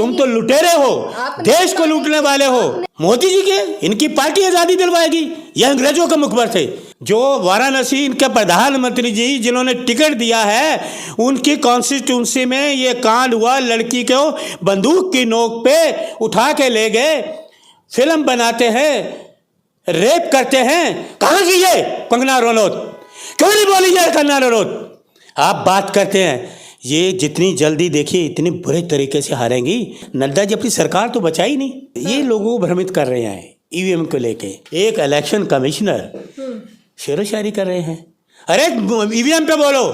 तुम तो लुटेरे हो, देश को लूटने वाले हो। मोदी जी के इनकी पार्टी आजादी दिलवाएगी, ये अंग्रेजों के मुखबर थे। जो वाराणसी इनके प्रधानमंत्री जी जिन्होंने टिकट दिया है, उनकी कॉन्स्टिट्यूंसी में ये कांड हुआ, लड़की को बंदूक की नोक पे उठा के ले गए, फिल्म बनाते हैं, रेप करते हैं। कहाँ की ये कंगना रनौत? क्यों नहीं बोली ये कंगना रनौत? आप बात करते हैं, ये जितनी जल्दी देखिए इतने बुरे तरीके से हारेंगी। नड्डा जी अपनी सरकार तो बचाई नहीं, ये लोगों को भ्रमित कर रहे हैं ईवीएम को लेके। एक इलेक्शन कमिश्नर शेरो शायरी कर रहे हैं, अरे ईवीएम पे बोलो,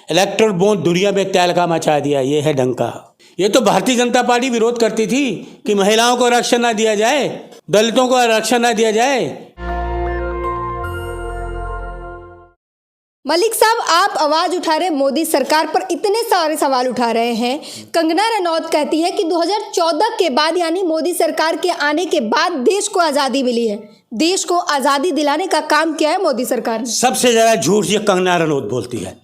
इलेक्ट्रल बॉन्ड दुनिया में तहलका मचा दिया, ये है डंका। ये तो भारतीय जनता पार्टी विरोध करती थी कि महिलाओं को आरक्षण ना दिया जाए, दलितों को आरक्षण ना दिया जाए। मलिक साहब, आप आवाज उठा रहे मोदी सरकार पर, इतने सारे सवाल उठा रहे हैं। कंगना रनौत कहती है कि 2014 के बाद यानी मोदी सरकार के आने के बाद देश को आज़ादी मिली है। देश को आज़ादी दिलाने का काम किया है मोदी सरकार ने। सबसे ज़्यादा झूठ ये कंगना रनौत बोलती है,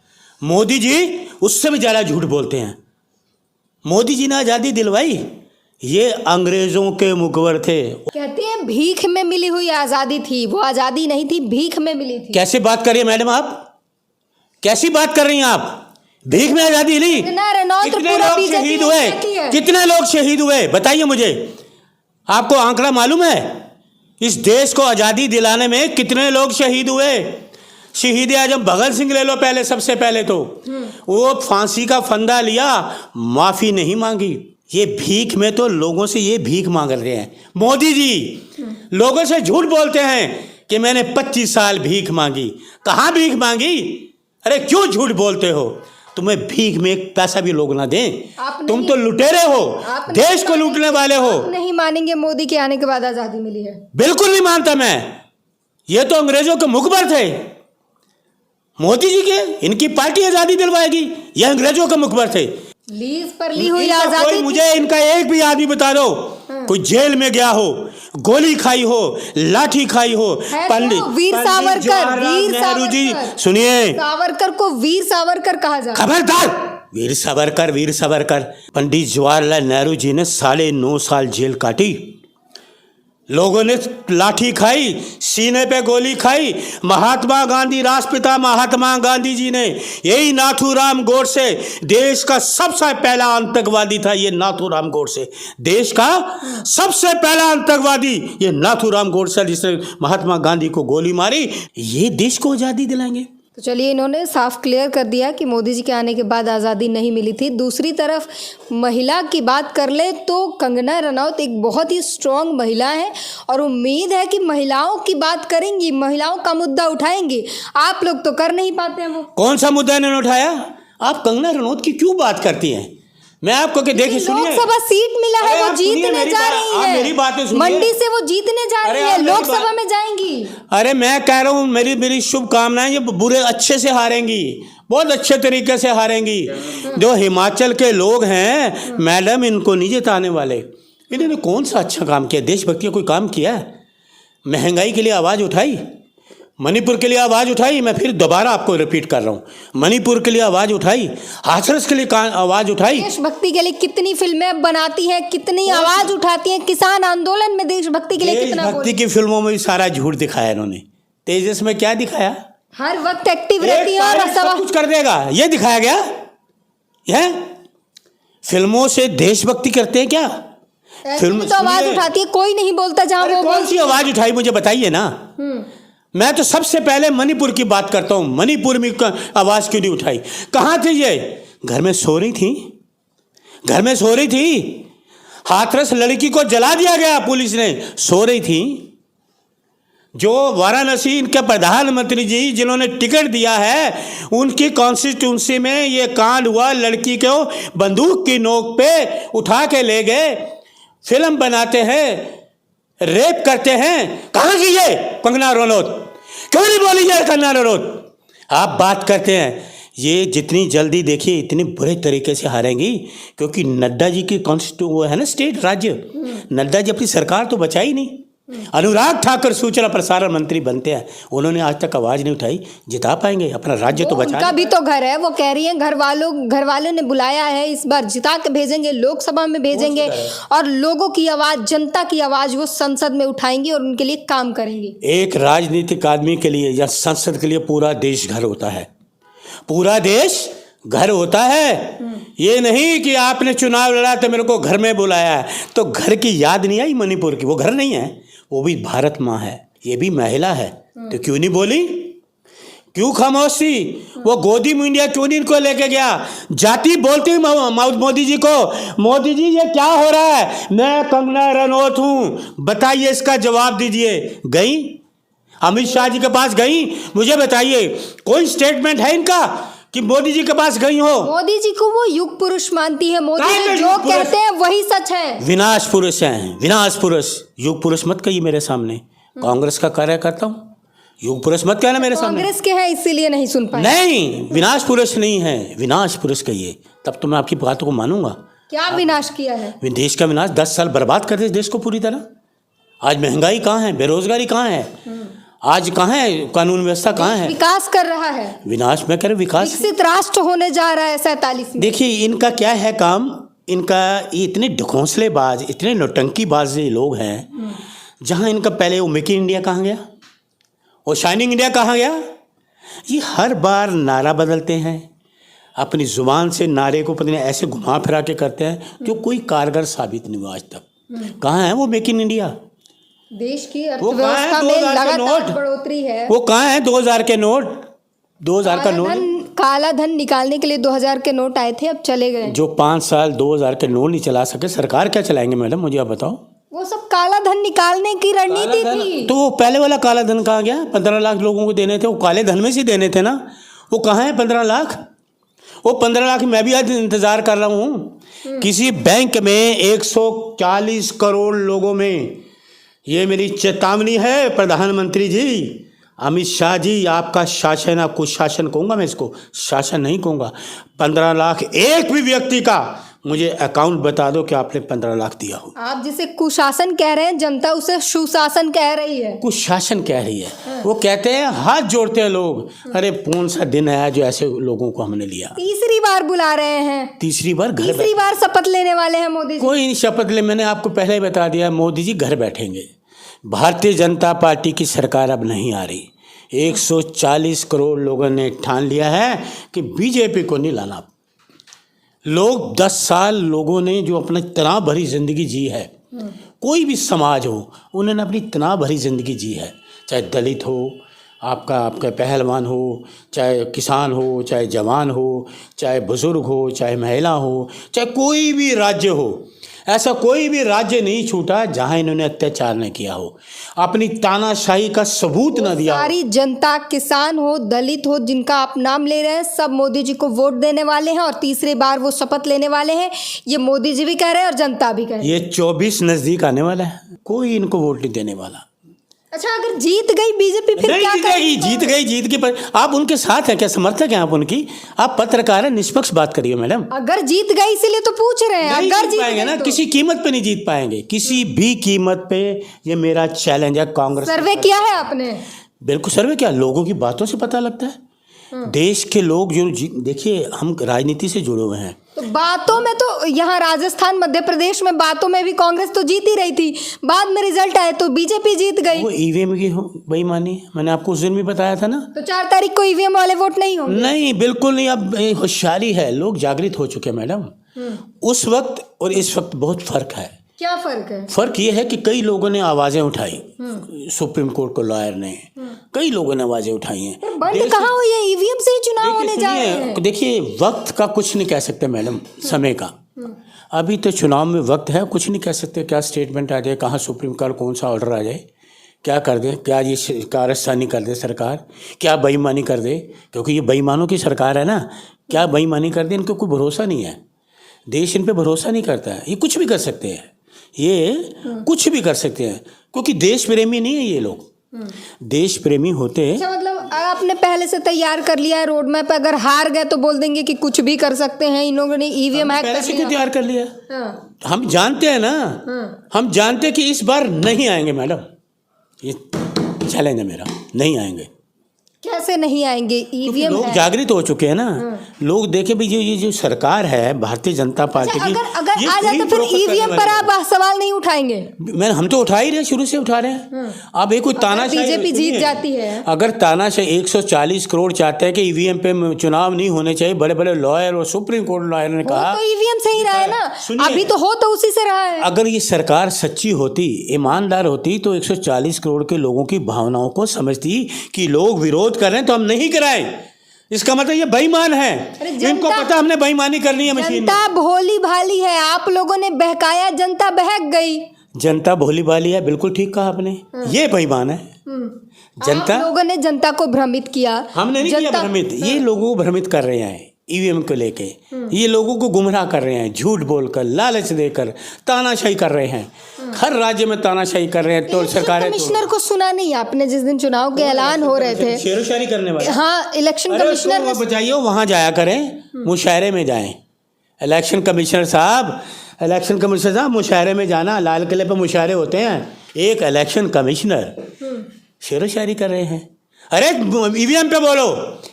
मोदी जी उससे भी ज़्यादा झूठ बोलते हैं। मोदी जी ने आज़ादी दिलवाई, ये अंग्रेजों के मुखबर थे। कहते हैं भीख में मिली हुई आज़ादी थी, वो आज़ादी नहीं थी, भीख में मिली थी। कैसे बात करिए मैडम, आप कैसी बात कर रही हैं? आप भीख में आजादी ली? कितने लोग शहीद हुए, कितने लोग शहीद हुए बताइए मुझे, आपको आंकड़ा मालूम है? इस देश को आजादी दिलाने में कितने लोग शहीद हुए? शहीद आजम भगत सिंह ले लो, पहले सबसे पहले तो वो फांसी का फंदा लिया, माफी नहीं मांगी। ये भीख में तो लोगों से ये भीख मांग रहे हैं। मोदी जी लोगों से झूठ बोलते हैं कि मैंने 25 साल भीख मांगी। कहाँ भीख मांगी? अरे क्यों झूठ बोलते हो? तुम्हें भीख में एक पैसा भी लोग ना दें। तुम तो लुटेरे हो, देश को लूटने वाले हो। नहीं मानेंगे मोदी के आने के बाद आजादी मिली है? बिल्कुल नहीं मानता मैं, ये तो अंग्रेजों के मुखबर थे। मोदी जी के इनकी पार्टी आजादी दिलवाएगी, ये अंग्रेजों के मुखबर थे। लीज पर ली हुई आजादी। मुझे इनका एक भी आदमी बता दो कोई जेल में गया हो, गोली खाई हो, लाठी खाई हो। पंडित वीर सावरकर, वीर नेहरू जी सुनिए, सावरकर को वीर सावरकर कहा जाता। खबरदार, वीर सावरकर, वीर सावरकर। पंडित जवाहरलाल नेहरू जी ने 9.5 साल जेल काटी, लोगों ने लाठी खाई, सीने पे गोली खाई। महात्मा गांधी, राष्ट्रपिता महात्मा गांधी जी ने, यही नाथूराम गोडसे, देश का सबसे पहला आतंकवादी था ये नाथूराम गोडसे, देश का सबसे पहला आतंकवादी ये नाथूराम गोडसे, जिसने महात्मा गांधी को गोली मारी। ये देश को आज़ादी दिलाएंगे? तो चलिए, इन्होंने साफ क्लियर कर दिया कि मोदी जी के आने के बाद आज़ादी नहीं मिली थी। दूसरी तरफ महिला की बात कर ले तो कंगना रनौत एक बहुत ही स्ट्रॉन्ग महिला है और उम्मीद है कि महिलाओं की बात करेंगी, महिलाओं का मुद्दा उठाएंगी। आप लोग तो कर नहीं पाते हैं। वो कौन सा मुद्दा इन्होंने उठाया? आप कंगना रनौत की क्यों बात करती हैं? मैं आपको कि देखिए, सुनिए, लोकसभा सीट मिला है, वो जीतने जा रही है। मेरी बातें सुनिए, मंडी से वो जीतने जा रही है, लोकसभा में जाएंगी। अरे मैं कह रहा हूँ, मेरी शुभकामनाएं, ये बुरे अच्छे से हारेंगी, बहुत अच्छे तरीके से हारेंगी। जो हिमाचल के लोग हैं मैडम, इनको नहीं जिताने वाले। इन्होंने कौन सा अच्छा काम किया? देशभक्ति का कोई काम किया है? महंगाई के लिए आवाज़ उठाई, मणिपुर के लिए आवाज़ उठाई। मैं फिर दोबारा आपको रिपीट कर रहा हूँ, मणिपुर के लिए आवाज़ उठाई, हाथरस के लिए आवाज़ उठाई। देशभक्ति के लिए कितनी फिल्में बनाती हैं, कितनी आवाज़ उठाती हैं। किसान आंदोलन में देशभक्ति के लिए कितना, देशभक्ति की फिल्मों में भी सारा झूठ दिखाया इन्होंने। तेजस में क्या दिखाया? हर वक्त एक्टिव रहती है और सब कुछ कर देगा, ये दिखाया गया। यह फिल्मों से देशभक्ति करते हैं क्या? फिल्म तो आवाज़ उठाती है, कोई नहीं बोलता जहाँ वो। कौन सी आवाज़ उठाई मुझे बताइए ना। मैं तो सबसे पहले मणिपुर की बात करता हूँ। मणिपुर में आवाज़ क्यों नहीं उठाई? कहाँ थी ये? घर में सो रही थी, घर में सो रही थी। हाथरस लड़की को जला दिया गया पुलिस ने, सो रही थी। जो वाराणसी इनके प्रधानमंत्री जी जिन्होंने टिकट दिया है, उनकी कॉन्स्टिट्यूंसी में ये कांड हुआ, लड़की को बंदूक की नोक पे उठा के ले गए, फिल्म बनाते हैं, रेप करते हैं। कहाँ की ये कंगना रनौत? क्यों नहीं बोली ये कंगना रनौत? आप बात करते हैं, ये जितनी जल्दी देखिए इतने बुरे तरीके से हारेंगी, क्योंकि नड्डा जी की वो है ना स्टेट, राज्य। नड्डा जी अपनी सरकार तो बचाई नहीं, अनुराग ठाकुर सूचना प्रसारण मंत्री बनते हैं, उन्होंने आज तक आवाज नहीं उठाई। जिता पाएंगे? अपना राज्य तो बचा। उनका भी तो घर है, वो कह रही हैं घर वालों ने बुलाया है, इस बार जिता के भेजेंगे, लोकसभा में भेजेंगे और लोगों की आवाज, जनता की आवाज वो संसद में उठाएंगी और उनके लिए काम करेंगे। एक राजनीतिक आदमी के लिए या संसद के लिए पूरा देश घर होता है, पूरा देश घर होता है। ये नहीं कि आपने चुनाव लड़ा तो मेरे को घर में बुलाया है, तो घर की याद नहीं आई मणिपुर की? वो घर नहीं है, वो भी भारत माँ है, ये भी महिला है, तो क्यों नहीं बोली? क्यों खामोशी? वो गोदी मीडिया क्यों नहीं इनको लेके गया? जाति बोलती मोदी जी को, मोदी जी ये क्या हो रहा है? मैं कंगना रनौत हूँ, बताइए, इसका जवाब दीजिए। गई अमित शाह जी के पास गई? मुझे बताइए कोई स्टेटमेंट है इनका कि मोदी जी के पास गई हो? मोदी जी को वो युग पुरुष मानती है, मोदी जी जो कहते हैं वही सच है। विनाश पुरुष हैं, विनाश पुरुष। युग पुरुष मत कहिए मेरे सामने, कांग्रेस का कार्य करता हूँ, युग पुरुष मत कहना मेरे सामने। कांग्रेस के हैं इसीलिए नहीं सुन पाए। नहीं, विनाश पुरुष नहीं है, विनाश पुरुष कहिए, तब तो मैं आपकी बातों को मानूंगा। क्या विनाश किया है? देश का विनाश, 10 साल बर्बाद कर दिए देश को पूरी तरह। आज महंगाई कहाँ है, बेरोजगारी कहाँ है, आज कहाँ है कानून व्यवस्था, कहाँ है? विकास कर रहा है, विनाश में करे, विकास, विकसित राष्ट्र होने जा रहा है 47 में। देखिए इनका क्या है काम, इनका ये इतने ढकोंसलेबाज, इतने नौटंकीबाज लोग हैं। जहाँ इनका पहले वो मेक इन इंडिया कहाँ गया, वो शाइनिंग इंडिया कहाँ गया? ये हर बार नारा बदलते हैं, अपनी जुबान से नारे को पता नहीं ऐसे घुमा फिरा के करते हैं जो कोई कारगर साबित नहीं हुआ आज तक। कहाँ है वो मेक इन इंडिया? देश की अर्थव्यवस्था में लगातार बढ़ोतरी है। वो कहाँ है 2000 के नोट? 2000 का नोट, काला धन निकालने के लिए 2000 के नोट आए थे, अब चले गए। जो 5 साल 2000 के नोट नहीं चला सके, सरकार क्या चलाएंगे मैडम, मुझे आप बताओ? वो सब काला धन निकालने की रणनीति थी। तो वो पहले वाला काला धन कहाँ गया? 15 लाख लोगों को देने थे, वो काले धन में से देने थे ना, वो कहाँ है 15 लाख? वो 15 लाख मैं भी आज इंतजार कर रहा हूँ। किसी बैंक में 140 करोड़ लोगों में, ये मेरी चेतावनी है प्रधानमंत्री जी, अमित शाह जी, आपका शासन, आपको शासन कहूँगा मैं, इसको शासन नहीं कहूँगा। 15 लाख एक भी व्यक्ति का मुझे अकाउंट बता दो कि आपने 15 लाख दिया हो। आप जिसे कुशासन कह रहे हैं, जनता उसे सुशासन कह रही है, कुशासन कह रही है। वो कहते हैं, हाथ जोड़ते हैं लोग, अरे कौन सा दिन है जो ऐसे लोगों को हमने लिया। तीसरी बार बुला रहे हैं, तीसरी बार शपथ लेने वाले हैं मोदी जी। कोई नहीं शपथ ले, मैंने आपको पहले ही बता दिया, मोदी जी घर बैठेंगे। भारतीय जनता पार्टी की सरकार अब नहीं आ रही। 140 करोड़ लोगों ने ठान लिया है कि बीजेपी को नहीं लाना। लोग 10 साल लोगों ने जो अपना तनाव भरी जिंदगी जी है, कोई भी समाज हो, उन्होंने अपनी तनाव भरी जिंदगी जी है, चाहे दलित हो, आपका पहलवान हो, चाहे किसान हो, चाहे जवान हो, चाहे बुजुर्ग हो, चाहे महिला हो, चाहे कोई भी राज्य हो, ऐसा कोई भी राज्य नहीं छूटा जहां इन्होंने अत्याचार न किया हो, अपनी तानाशाही का सबूत न दिया। सारी जनता, किसान हो, दलित हो, जिनका आप नाम ले रहे हैं, सब मोदी जी को वोट देने वाले हैं और तीसरी बार वो शपथ लेने वाले हैं। ये मोदी जी भी कह रहे हैं और जनता भी कह रही है। ये 24 नजदीक आने वाला है, कोई इनको वोट नहीं देने वाला। अच्छा, अगर जीत गई बीजेपी फिर क्या करेगी? जीत के पर आप उनके साथ हैं क्या, समर्थक हैं आप उनकी? आप पत्रकार हैं, निष्पक्ष बात करिए मैडम। अगर जीत गई इसीलिए तो पूछ रहे हैं। अगर जीत पाएंगे ना, किसी कीमत पे नहीं जीत पाएंगे, किसी भी कीमत पे। ये मेरा चैलेंज है कांग्रेस। सर्वे किया है आपने? बिल्कुल सर्वे किया, लोगों की बातों से पता लगता है। देश के लोग जो देखिए, हम राजनीति से जुड़े हुए हैं, तो बातों में तो यहाँ राजस्थान, मध्य प्रदेश में बातों में भी कांग्रेस तो जीत ही रही थी, बाद में रिजल्ट आए तो बीजेपी जीत गई। वो ईवीएम की बेईमानी, मैंने आपको उस दिन भी बताया था ना। तो 4 तारीख को ईवीएम वाले वोट नहीं होंगे? नहीं, बिल्कुल नहीं। अब होशियारी है, लोग जागृत हो चुके हैं मैडम। उस वक्त और इस वक्त बहुत फर्क है। क्या फर्क है? फर्क ये है कि कई लोगों ने आवाजें उठाई, सुप्रीम कोर्ट को लॉयर ने, कई लोगों ने आवाजें उठाई हैं। बंद कहाँ हुई है? ईवीएम से ही चुनाव होने जा रहे हैं। देखिए, वक्त का कुछ नहीं कह सकते मैडम, समय का। अभी तो चुनाव में वक्त है, कुछ नहीं कह सकते। क्या स्टेटमेंट आ जाए, कहाँ सुप्रीम कोर्ट कौन सा ऑर्डर आ जाए, क्या कर दे, क्या ये कारस्तानी कर दे सरकार, क्या बेईमानी कर दे, क्योंकि ये बेईमानों की सरकार है ना। क्या बेईमानी कर दे, इनको कोई भरोसा नहीं है, देश इन पे भरोसा नहीं करता है। ये कुछ भी कर सकते हैं, ये कुछ भी कर सकते हैं, क्योंकि देश प्रेमी नहीं है ये लोग। देश प्रेमी होते हैं। अच्छा, मतलब आपने पहले से तैयार कर लिया है रोड मैप, अगर हार गए तो बोल देंगे कि कुछ भी कर सकते हैं, इन लोगों ने ईवीएम हैक पहले से क्यों तैयार कर लिया? हम जानते हैं ना, हम जानते हैं कि इस बार नहीं आएंगे मैडम। ये चैलेंज है मेरा, नहीं आएंगे। कैसे नहीं आएंगे? ईवीएम लोग है। जागृत हो चुके हैं ना, लोग देखे भी ये जो सरकार है भारतीय जनता पार्टी की, अगर ये आ जाए तो फिर प्रोफेसर ईवीएम करने पर वाले आप सवाल नहीं उठाएंगे? हम तो उठा ही रहे, शुरू से उठा रहे हैं। अब एक कोई तानाशाही, बीजेपी जीत जाती है, अगर तानाशाही 140 करोड़ चाहते हैं कि ईवीएम पे चुनाव नहीं होने चाहिए, बड़े बड़े लॉयर और सुप्रीम कोर्ट लॉयर ने कहा, तो ईवीएम से ही रहा है ना, अभी तो हो तो उसी से रहा है। अगर ये सरकार सच्ची होती, ईमानदार होती, तो 140 करोड़ के लोगों की भावनाओं को समझती कि लोग विरोध कर रहे हैं तो हम नहीं कराएं। इसका मतलब ये बेईमान है, इनको पता हमने बेईमानी करनी है मशीन में। जनता भोली भाली है, आप लोगों ने बहकाया, जनता बहक गई। जनता भोली भाली है, बिल्कुल ठीक कहा आपने, ये बेईमान है। जनता, आप लोगों ने जनता को भ्रमित किया। हमने नहीं किया भ्रमित, ये लोगों को भ्रमित कर रहे हैं ईवीएम को लेके, ये लोगों को गुमराह कर रहे हैं, झूठ बोलकर, लालच देकर तानाशाही कर रहे हैं, हर राज्य में तानाशाही कर रहे हैं। तो सरकारें, कमिश्नर को सुना नहीं आपने जिस दिन चुनाव के ऐलान हो रहे थे? शेरोशायरी करने वाले, हाँ, इलेक्शन कमिश्नर ने बचाइए, वहाँ जाया करें, मुशायरे में जाएं। इलेक्शन कमिश्नर साहब मुशायरे में जाना, लाल किले पर मुशायरे होते हैं, एक इलेक्शन कमिश्नर शेरोशायरी कर रहे हैं। अरे ईवीएम पे बोलो,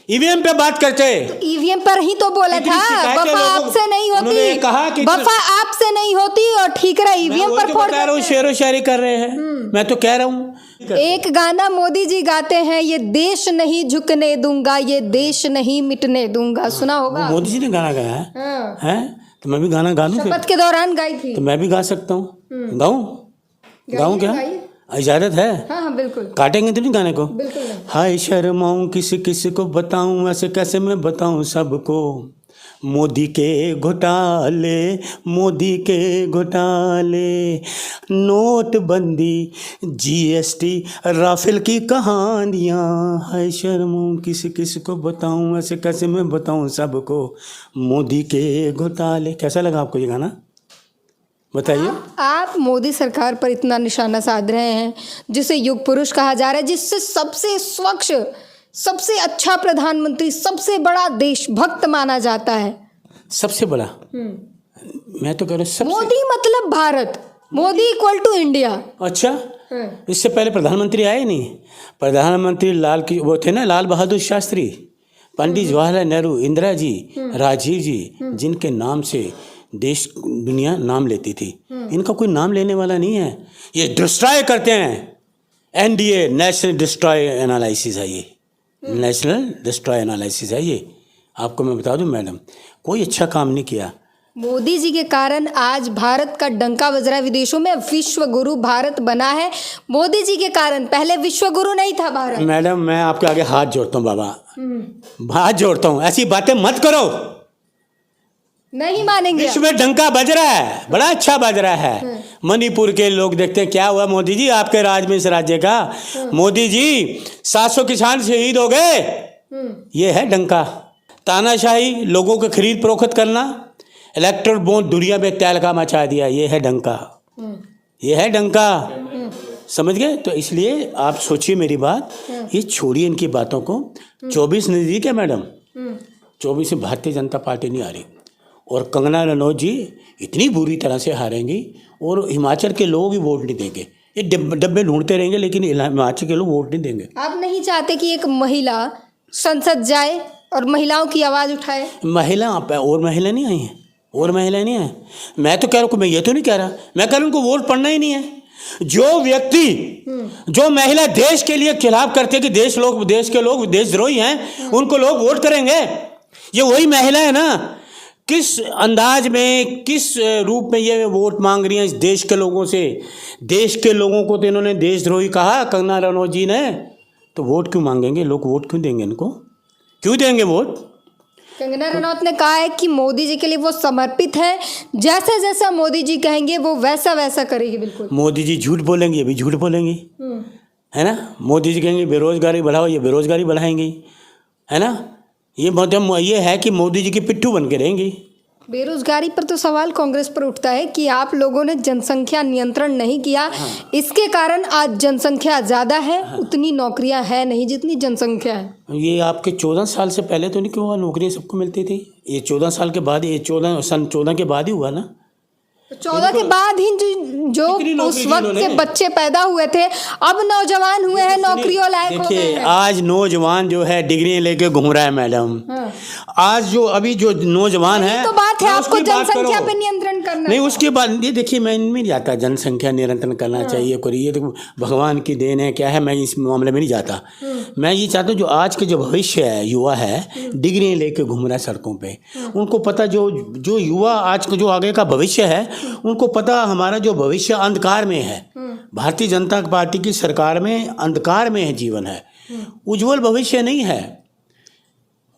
ईवीएम पे बात करते, ईवीएम पर ही तो बोला था, वफा आपसे नहीं होती, कहा कि वफा आपसे नहीं होती और ठीक रहा, ईवीएम पर फोड़ कह रहा हूँ, शेरोशायरी कर रहे हैं, मैं तो कह रहा हूँ। एक गाना मोदी जी गाते हैं, ये देश नहीं झुकने दूंगा, ये देश नहीं मिटने दूंगा, सुना होगा? मोदी जी ने गाना गाया है, हैं? तो मैं भी गाना गा लूं, शपथ के दौरान गाई थी, तो मैं भी गा सकता हूँ। गाऊं क्या? इजाजत है? हाँ बिल्कुल। काटेंगे तो नहीं गाने को? बिल्कुल नहीं। हाय शर्माऊं किस किस को बताऊं, ऐसे कैसे मैं बताऊं सबको, मोदी के घोटाले, मोदी के घोटाले, नोटबंदी, जीएसटी, राफेल की कहानियाँ, हाय शर्माऊं किस किस को बताऊं, ऐसे कैसे मैं बताऊं सबको, मोदी के घोटाले। कैसा लगा आपको ये गाना, बताइए? आप मोदी सरकार पर इतना निशाना साध रहे हैं, जिसे युग पुरुष कहा जा रहा है, जिससे सबसे स्वच्छ, सबसे अच्छा प्रधानमंत्री, सबसे बड़ा देशभक्त माना जाता है। सबसे बड़ा? मैं तो कह रहा हूँ सबसे। मोदी मतलब Bharat, Modi equal to India. अच्छा, इससे पहले प्रधानमंत्री आए नहीं? प्रधानमंत्री वो थे ना, लाल बहादुर शास्त्री, पंडित जवाहरलाल नेहरू, इंदिरा जी, राजीव जी, जिनके नाम से देश दुनिया नाम लेती थी। इनका कोई नाम लेने वाला नहीं है, ये डिस्ट्रॉय करते हैं। एनडीए, नेशनल डिस्ट्रॉय एनालिसिस है ये, नेशनल डिस्ट्रॉय एनालिसिस है ये। आपको मैं बता दूं मैडम, कोई अच्छा काम नहीं किया। मोदी जी के कारण आज भारत का डंका बज रहा है विदेशों में, विश्व गुरु भारत बना है मोदी जी के कारण, पहले विश्व गुरु नहीं था भारत। मैडम मैं आपके आगे हाथ जोड़ता हूँ बाबा, हाथ जोड़ता हूँ, ऐसी बातें मत करो, नहीं मानेंगे। विश्व में डंका बज रहा है, बड़ा अच्छा बज रहा है। मणिपुर के लोग देखते हैं क्या हुआ मोदी जी आपके राज में, इस राज्य का। मोदी जी 700 किसान शहीद हो गए, ये है डंका। तानाशाही, लोगों को खरीद फरोख्त करना, इलेक्ट्रल बॉन्ड दुनिया में तहलका मचा दिया, ये है डंका, ये है डंका, समझ गए? तो इसलिए आप सोचिए मेरी बात, ये छोड़िए इनकी बातों को। 24 नजदीक है मैडम, 24 में भारतीय जनता पार्टी नहीं आ रही, और कंगना रनौत जी इतनी बुरी तरह से हारेंगी, और हिमाचल के लोग भी वोट नहीं देंगे। ये डब्बे ढूंढते रहेंगे, लेकिन हिमाचल के लोग वोट नहीं देंगे। आप नहीं चाहते कि एक महिला संसद जाए और महिलाओं की आवाज़ उठाए? महिला और महिला नहीं आई हैं, और महिला नहीं है। मैं तो कह रहा हूँ, मैं ये तो नहीं कह रहा, मैं कह रहा हूँ उनको वोट पड़ना ही नहीं है। जो व्यक्ति, जो महिला देश के लिए खिलाफ करते कि देश के लोग देशद्रोही हैं, उनको लोग वोट करेंगे। ये वही महिला है ना, किस अंदाज में, किस रूप में ये वोट मांग रही हैं इस देश के लोगों से। देश के लोगों को तो इन्होंने देशद्रोही कहा कंगना रनौत जी ने, तो वोट क्यों मांगेंगे लोग, वोट क्यों देंगे इनको, क्यों देंगे वोट? कंगना रनौत ने कहा है कि मोदी जी के लिए वो समर्पित है, जैसा जैसा मोदी जी कहेंगे वो वैसा वैसा करेगी। बिल्कुल, मोदी जी झूठ बोलेंगे, ये भी झूठ बोलेंगी, है ना। मोदी जी कहेंगे बेरोजगारी बढ़ाओ, ये बेरोजगारी बढ़ाएंगी, है ना। ये है कि मोदी जी की पिट्ठू बन के रहेंगी। बेरोजगारी पर तो सवाल कांग्रेस पर उठता है कि आप लोगों ने जनसंख्या नियंत्रण नहीं किया, इसके कारण आज जनसंख्या ज़्यादा है, उतनी नौकरियां है नहीं जितनी जनसंख्या है। ये आपके 14 साल से पहले तो नहीं क्यों हुआ, नौकरियाँ सबको मिलती थी। ये 14 साल के बाद, ये सन 14 के बाद ही हुआ ना। 14 के बाद ही जो उस वक्त के बच्चे पैदा हुए थे अब नौजवान हुए हैं, नौकरियों लायक हो गए देखिए हैं। आज नौजवान जो है डिग्री लेके घूम रहा है मैडम। हाँ। आज जो अभी जो नौजवान है तो बात है मैं आपको उसकी बात जनसंख्या करूं। पे नियंत्रण करना नहीं है। उसके बाद ये देखिए मैं इनमें नहीं जाता, जनसंख्या नियंत्रण करना चाहिए कोई, ये तो भगवान की देन है क्या है, मैं इस मामले में नहीं जाता। मैं ये चाहता हूँ जो आज के जो भविष्य है, युवा है डिग्री लेके घूम रहा है सड़कों पे, उनको पता जो युवा आज का जो आगे का भविष्य है उनको पता हमारा जो भविष्य अंधकार में है। भारतीय जनता पार्टी की सरकार में अंधकार में है जीवन है, उज्जवल भविष्य नहीं है,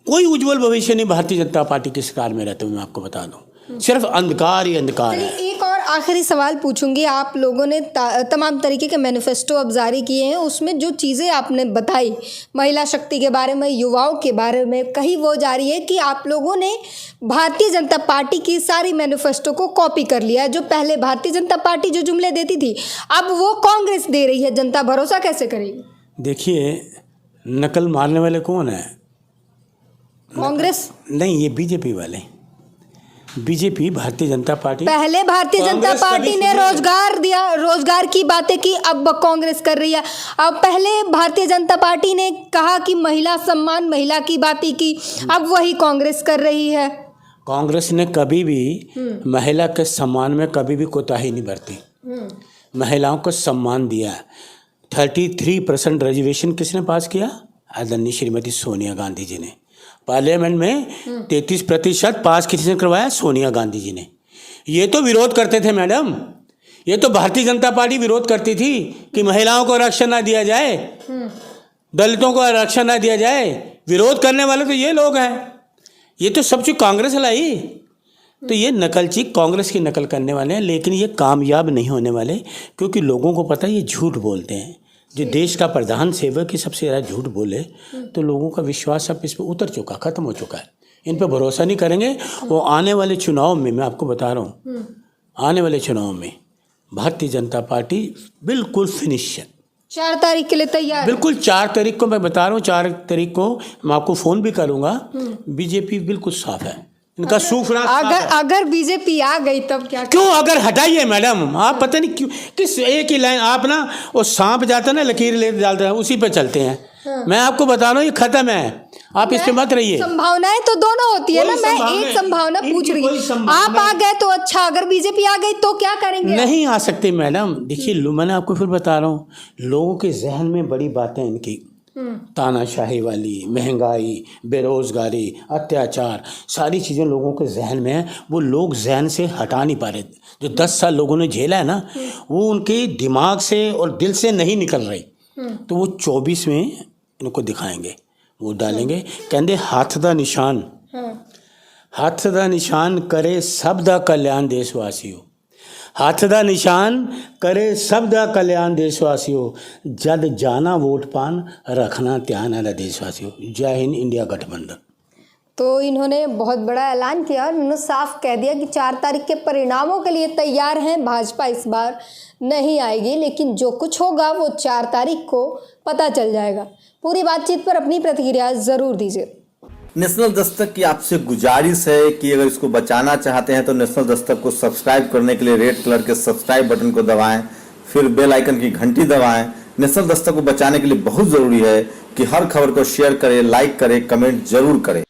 कोई उज्जवल भविष्य नहीं भारतीय जनता पार्टी की सरकार में रहते हुए, मैं आपको बता दूं सिर्फ अंधकार ही अंधकार है। चलिए एक और आखिरी सवाल पूछूंगी। आप लोगों ने तमाम तरीके के मैनिफेस्टो अब जारी किए हैं, उसमें जो चीज़ें आपने बताई महिला शक्ति के बारे में, युवाओं के बारे में, कही वो जा रही है कि आप लोगों ने भारतीय जनता पार्टी की सारी मैनिफेस्टो को कॉपी कर लिया है। जो पहले भारतीय जनता पार्टी जो जुमले देती थी अब वो कांग्रेस दे रही है, जनता भरोसा कैसे करेगी? देखिए नकल मारने वाले कौन है? कांग्रेस नहीं, ये बीजेपी वाले, बीजेपी भारतीय जनता पार्टी। पहले भारतीय जनता कांग्रेस पार्टी कभी ने सुने- रोजगार दिया, रोजगार की बातें की, अब कांग्रेस कर रही है। अब पहले भारतीय जनता पार्टी ने कहा कि महिला सम्मान, महिला की बातें की, अब वही कांग्रेस कर रही है। कांग्रेस ने कभी भी महिला के सम्मान में कभी भी कोताही नहीं बरती, महिलाओं को सम्मान दिया। 33% रिजर्वेशन किसने पास किया? आदरणीय श्रीमती सोनिया गांधी जी ने। पार्लियामेंट में 33% पास किसने करवाया? सोनिया गांधी जी ने। ये तो विरोध करते थे मैडम, ये तो भारतीय जनता पार्टी विरोध करती थी कि महिलाओं को आरक्षण ना दिया जाए, दलितों को आरक्षण ना दिया जाए। विरोध करने वाले तो ये लोग हैं, ये तो सब चीज कांग्रेस लाई। तो ये नकलची कांग्रेस की नकल करने वाले हैं, लेकिन ये कामयाब नहीं होने वाले, क्योंकि लोगों को पता है ये झूठ बोलते हैं। जो देश का प्रधान सेवक ही सबसे ज़्यादा झूठ बोले तो लोगों का विश्वास अब इस पर उतर चुका, ख़त्म हो चुका है, इन पर भरोसा नहीं करेंगे। वो आने वाले चुनाव में मैं आपको बता रहा हूँ, आने वाले चुनाव में भारतीय जनता पार्टी बिल्कुल फिनिश है, 4 तारीख के लिए तैयार है। बिल्कुल 4 तारीख को मैं बता रहा हूँ, 4 तारीख को मैं आपको फ़ोन भी करूँगा। बीजेपी बिल्कुल साफ है, इनका सूखना अगर बीजेपी आ गई तब क्या? क्यों? अगर हटाइए मैडम, आप पता नहीं क्यों किस एक ही लाइन आप ना, वो सांप जाता है ना लकीर ले डालते हैं उसी पे चलते हैं। मैं आपको बता रहा हूँ ये खत्म है, आप इस पे मत रहिए। संभावनाएं तो दोनों होती है ना, मैं एक संभावना पूछ रही हूँ। आप आ गए तो अच्छा, अगर बीजेपी आ गई तो क्या करेंगे? नहीं आ सकते मैडम। देखिए मैंने आपको फिर बता रहा हूँ, लोगों के जहन में बड़ी बातें इनकी, तानाशाही वाली, महंगाई, बेरोजगारी, अत्याचार, सारी चीज़ें लोगों के जहन में है, वो लोग जहन से हटा नहीं पा रहे। जो 10 साल लोगों ने झेला है ना, वो उनके दिमाग से और दिल से नहीं निकल रही। तो वो 24 में इनको दिखाएंगे, वो डालेंगे, कहते हाथ दा निशान, हाथ दा निशान करे सब दा कल्याण देशवासियों, हाथ दा निशान करे सब दा कल्याण देशवासियों, जद जाना वोट पान रखना ध्यान है देशवासियों। जय हिंद, इंडिया गठबंधन। तो इन्होंने बहुत बड़ा ऐलान किया, उन्होंने साफ कह दिया कि 4 तारीख के परिणामों के लिए तैयार हैं। भाजपा इस बार नहीं आएगी, लेकिन जो कुछ होगा वो 4 तारीख को पता चल जाएगा। पूरी बातचीत पर अपनी प्रतिक्रिया ज़रूर दीजिए। नेशनल दस्तक की आपसे गुजारिश है कि अगर इसको बचाना चाहते हैं तो नेशनल दस्तक को सब्सक्राइब करने के लिए रेड कलर के सब्सक्राइब बटन को दबाएं, फिर बेल आइकन की घंटी दबाएं। नेशनल दस्तक को बचाने के लिए बहुत जरूरी है कि हर खबर को शेयर करें, लाइक करें, कमेंट जरूर करें।